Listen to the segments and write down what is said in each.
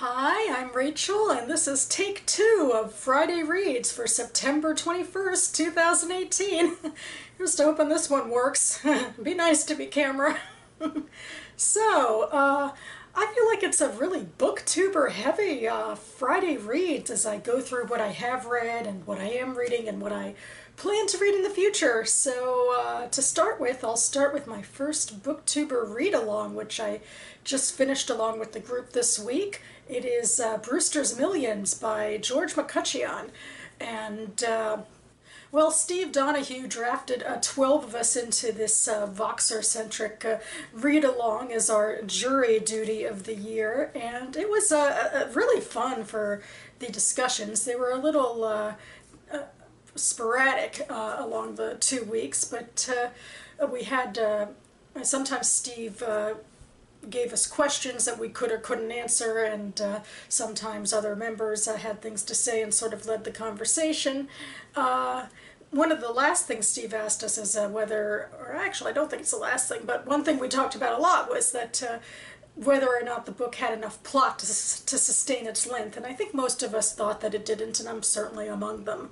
Hi, I'm Rachel, and this is take 2 of Friday Reads for September 21st, 2018. Just hoping this one works. Be nice to me, camera. I feel like it's a really booktuber heavy Friday Reads as I go through what I have read and what I am reading and what I plan to read in the future. To start with, I'll start with my first booktuber read-along, which I just finished along with the group this week. It is Brewster's Millions by George McCutcheon. And well, Steve Donahue drafted 12 of us into this Voxer-centric read-along as our jury duty of the year, and it was really fun for the discussions. They were a little sporadic along the 2 weeks, but we had sometimes Steve gave us questions that we could or couldn't answer, and sometimes other members had things to say and sort of led the conversation. One of the last things Steve asked us is whether, or actually I don't think it's the last thing, but one thing we talked about a lot was that whether or not the book had enough plot to sustain its length, and I think most of us thought that it didn't, and I'm certainly among them.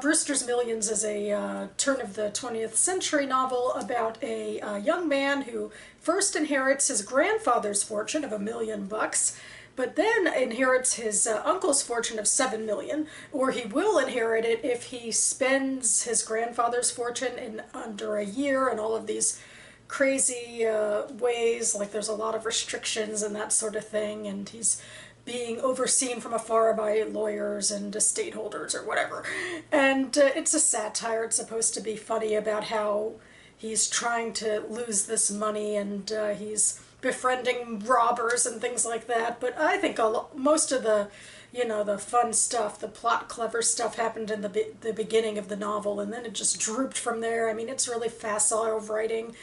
Brewster's Millions is a turn of the 20th century novel about a young man who first inherits his grandfather's fortune of $1 million, but then inherits his uncle's fortune of $7 million, or he will inherit it if he spends his grandfather's fortune in under a year and all of these crazy ways, like there's a lot of restrictions and that sort of thing, and he's being overseen from afar by lawyers and estate holders or whatever. And it's a satire. It's supposed to be funny about how he's trying to lose this money and he's befriending robbers and things like that. But I think most of the, the fun stuff, the plot clever stuff happened in the beginning of the novel, and then it just drooped from there. I mean, it's really facile writing.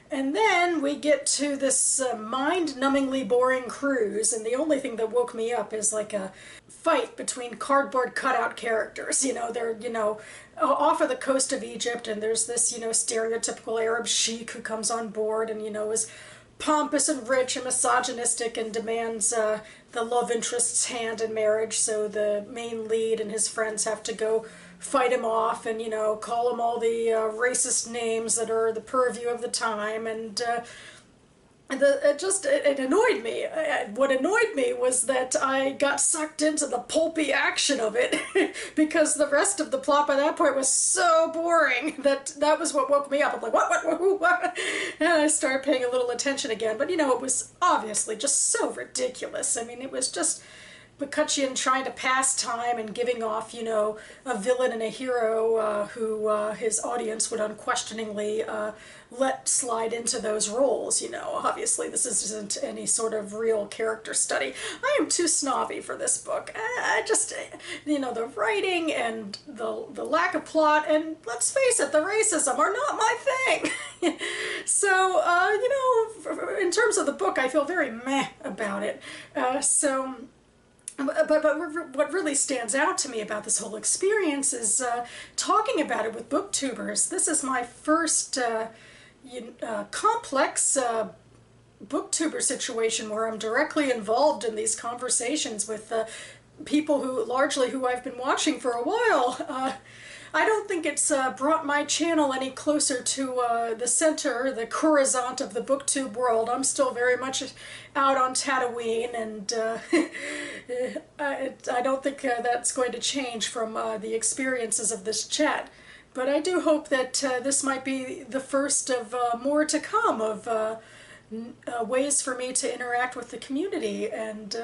And then we get to this mind-numbingly boring cruise, and the only thing that woke me up is like a fight between cardboard cutout characters. They're, off of the coast of Egypt, and there's this, stereotypical Arab sheik who comes on board and, is pompous and rich and misogynistic and demands the love interest's hand in marriage, so the main lead and his friends have to go fight him off and, call him all the racist names that are the purview of the time, and it annoyed me. What annoyed me was that I got sucked into the pulpy action of it because the rest of the plot by that point was so boring that was what woke me up. I'm like, what? And I started paying a little attention again, but it was obviously just so ridiculous. I mean, it was just McCutcheon trying to pass time and giving off, a villain and a hero who his audience would unquestioningly let slide into those roles. Obviously this isn't any sort of real character study. I am too snobby for this book. I just, the writing and the lack of plot, and let's face it, the racism are not my thing. So, in terms of the book, I feel very meh about it. But what really stands out to me about this whole experience is talking about it with booktubers. This is my first complex booktuber situation where I'm directly involved in these conversations with people who I've been watching for a while. I don't think it's brought my channel any closer to the center, the coruscant of the booktube world. I'm still very much out on Tatooine, and I don't think that's going to change from the experiences of this chat. But I do hope that this might be the first of more to come of ways for me to interact with the community, and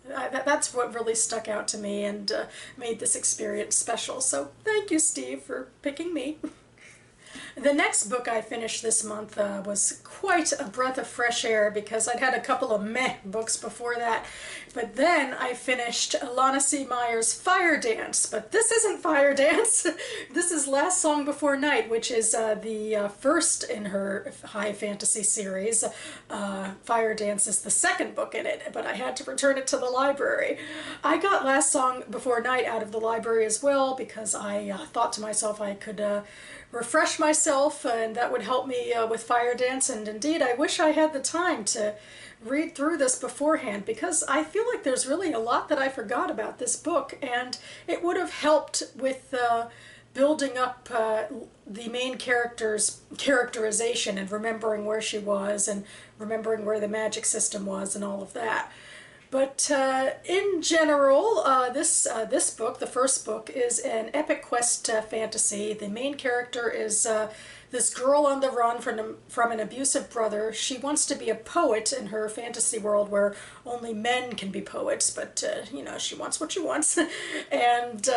that's what really stuck out to me and made this experience special. So thank you, Steve, for picking me. The next book I finished this month was quite a breath of fresh air because I'd had a couple of meh books before that. But then I finished Ilana C. Myer's Fire Dance. But this isn't Fire Dance. This is Last Song Before Night, which is the first in her high fantasy series. Fire Dance is the second book in it, but I had to return it to the library. I got Last Song Before Night out of the library as well because I thought to myself I could refresh myself, and that would help me with Fire Dance. And indeed, I wish I had the time to read through this beforehand, because I feel like there's really a lot that I forgot about this book, and it would have helped with building up the main character's characterization and remembering where she was and remembering where the magic system was and all of that. But in general, this book, the first book, is an epic quest fantasy. The main character is this girl on the run from an abusive brother. She wants to be a poet in her fantasy world where only men can be poets, but, you know, she wants what she wants. And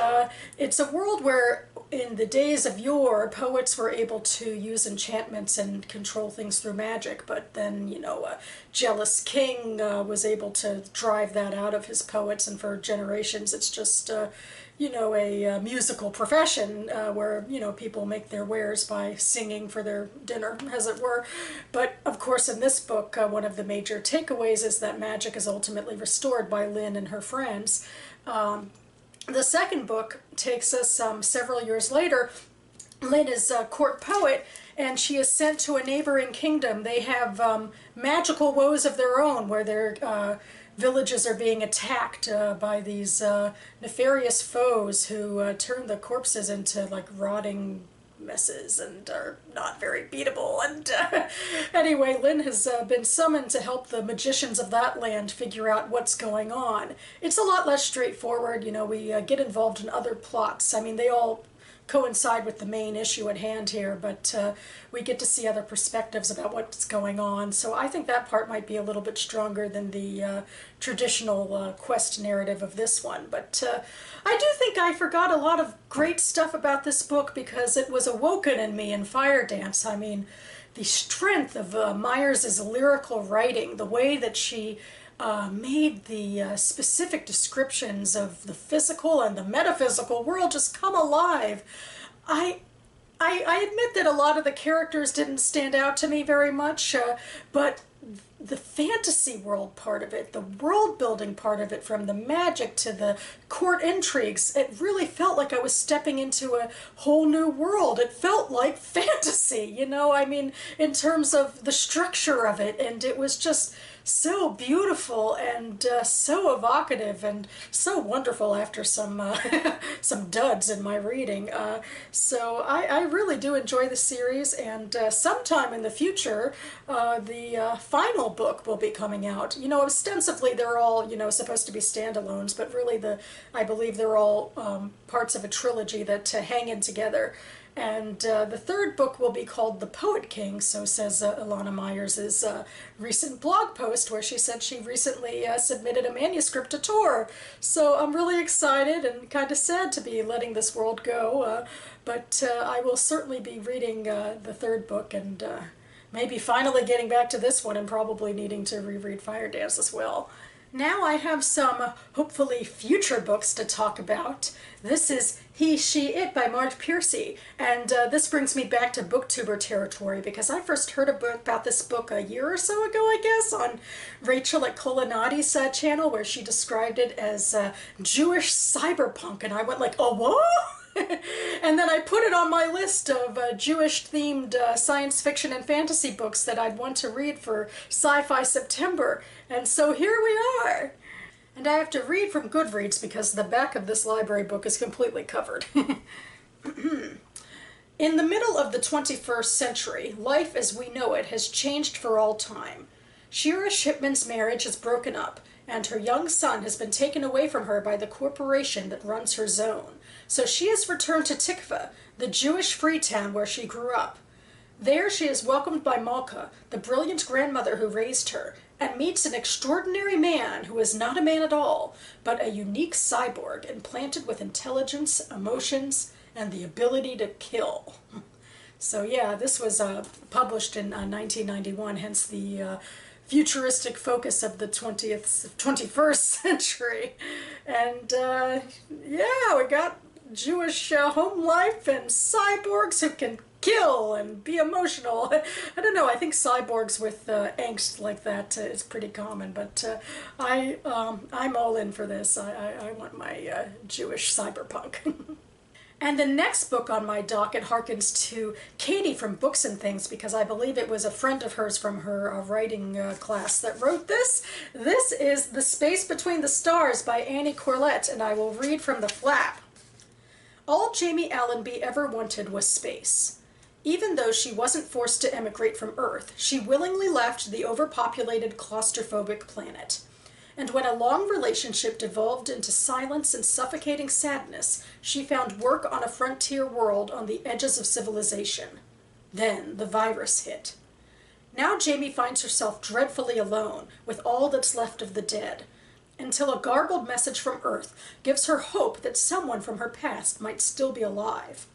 it's a world where in the days of yore, poets were able to use enchantments and control things through magic, but then, you know, a jealous king was able to drive that out of his poets, and for generations it's just, you know, a musical profession where, you know, people make their wares by singing for their dinner, as it were. But, of course, in this book, one of the major takeaways is that magic is ultimately restored by Lynn and her friends. The second book takes us several years later. Lynn is a court poet, and she is sent to a neighboring kingdom. They have magical woes of their own, where their villages are being attacked by these nefarious foes who turn the corpses into, like, rotting messes and are not very beatable. And anyway, Lynn has been summoned to help the magicians of that land figure out what's going on. It's a lot less straightforward. You know, we get involved in other plots. I mean, they all coincide with the main issue at hand here, but we get to see other perspectives about what's going on. So I think that part might be a little bit stronger than the traditional quest narrative of this one. But I do think I forgot a lot of great stuff about this book because it was awoken in me in Fire Dance. I mean, the strength of Myers' lyrical writing, the way that she made the specific descriptions of the physical and the metaphysical world just come alive. I admit that a lot of the characters didn't stand out to me very much, but the fantasy world part of it, the world building part of it, from the magic to the court intrigues, it really felt like I was stepping into a whole new world. It felt like fantasy, you know, I mean, in terms of the structure of it, and it was just so beautiful and so evocative and so wonderful after some some duds in my reading. So I really do enjoy the series, and sometime in the future the final book will be coming out. You know, ostensibly they're all, you know, supposed to be standalones, but really I believe they're all parts of a trilogy that hang in together. And the third book will be called The Poet King, so says Ilana Myers' recent blog post, where she said she recently submitted a manuscript to Tor. So I'm really excited and kind of sad to be letting this world go, but I will certainly be reading the third book, and maybe finally getting back to this one and probably needing to reread Fire Dance as well. Now I have some, hopefully, future books to talk about. This is He, She, It by Marge Piercy, and this brings me back to booktuber territory because I first heard about this book a year or so ago, I guess, on Rachel at Colinati's channel, where she described it as Jewish cyberpunk, and I went like, oh, what? And then I put it on my list of Jewish-themed science fiction and fantasy books that I'd want to read for Sci-Fi September, and so here we are. And I have to read from Goodreads because the back of this library book is completely covered. In the middle of the 21st century, life as we know it has changed for all time. Shira Shipman's marriage has broken up, and her young son has been taken away from her by the corporation that runs her zone. So she has returned to Tikva, the Jewish free town where she grew up. There she is welcomed by Malka, the brilliant grandmother who raised her, and meets an extraordinary man who is not a man at all, but a unique cyborg implanted with intelligence, emotions, and the ability to kill. So yeah, this was published in 1991, hence the futuristic focus of the 21st century. And yeah, we got Jewish home life and cyborgs who can kill and be emotional. I don't know, I think cyborgs with angst like that is pretty common, but I'm all in for this. I want my Jewish cyberpunk. And the next book on my docket harkens to Katie from Books and Things, because I believe it was a friend of hers from her writing class that wrote this. This is The Space Between the Stars by Annie Corlett, and I will read from the flap. All Jamie Allenby ever wanted was space. Even though she wasn't forced to emigrate from Earth, she willingly left the overpopulated, claustrophobic planet. And when a long relationship devolved into silence and suffocating sadness, she found work on a frontier world on the edges of civilization. Then the virus hit. Now Jamie finds herself dreadfully alone, with all that's left of the dead, until a garbled message from Earth gives her hope that someone from her past might still be alive.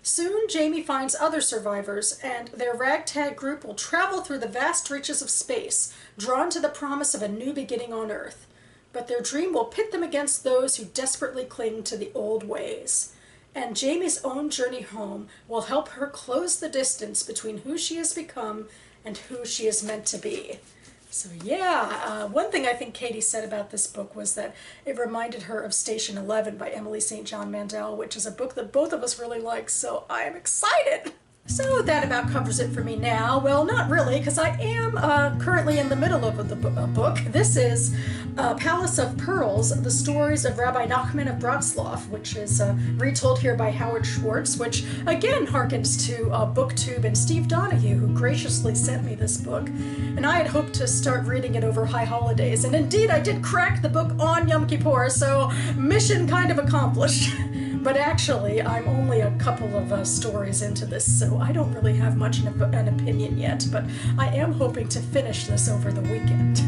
Soon, Jamie finds other survivors, and their ragtag group will travel through the vast reaches of space, drawn to the promise of a new beginning on Earth. But their dream will pit them against those who desperately cling to the old ways. And Jamie's own journey home will help her close the distance between who she has become and who she is meant to be. So yeah, one thing I think Katie said about this book was that it reminded her of Station 11 by Emily St. John Mandel, which is a book that both of us really like, so I am excited! So that about covers it for me now. Well, not really, because I am currently in the middle of a book. This is Palace of Pearls, the stories of Rabbi Nachman of Bratslav, which is retold here by Howard Schwartz, which again harkens to BookTube and Steve Donahue, who graciously sent me this book. And I had hoped to start reading it over high holidays, and indeed I did crack the book on Yom Kippur, so mission kind of accomplished. But actually, I'm only a couple of stories into this, so I don't really have much of an opinion yet, but I am hoping to finish this over the weekend.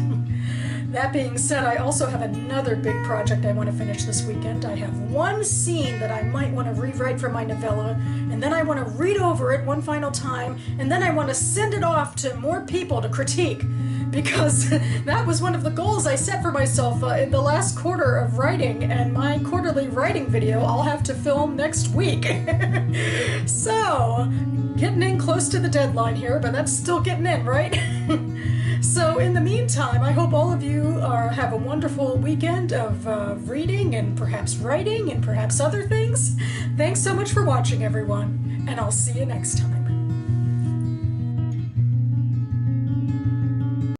That being said, I also have another big project I want to finish this weekend. I have one scene that I might want to rewrite for my novella, and then I want to read over it one final time, and then I want to send it off to more people to critique, because that was one of the goals I set for myself in the last quarter of writing, and my quarterly writing video I'll have to film next week. So, getting in close to the deadline here, but that's still getting in, right? So in the meantime, I hope all of you have a wonderful weekend of reading and perhaps writing and perhaps other things. Thanks so much for watching, everyone, and I'll see you next time.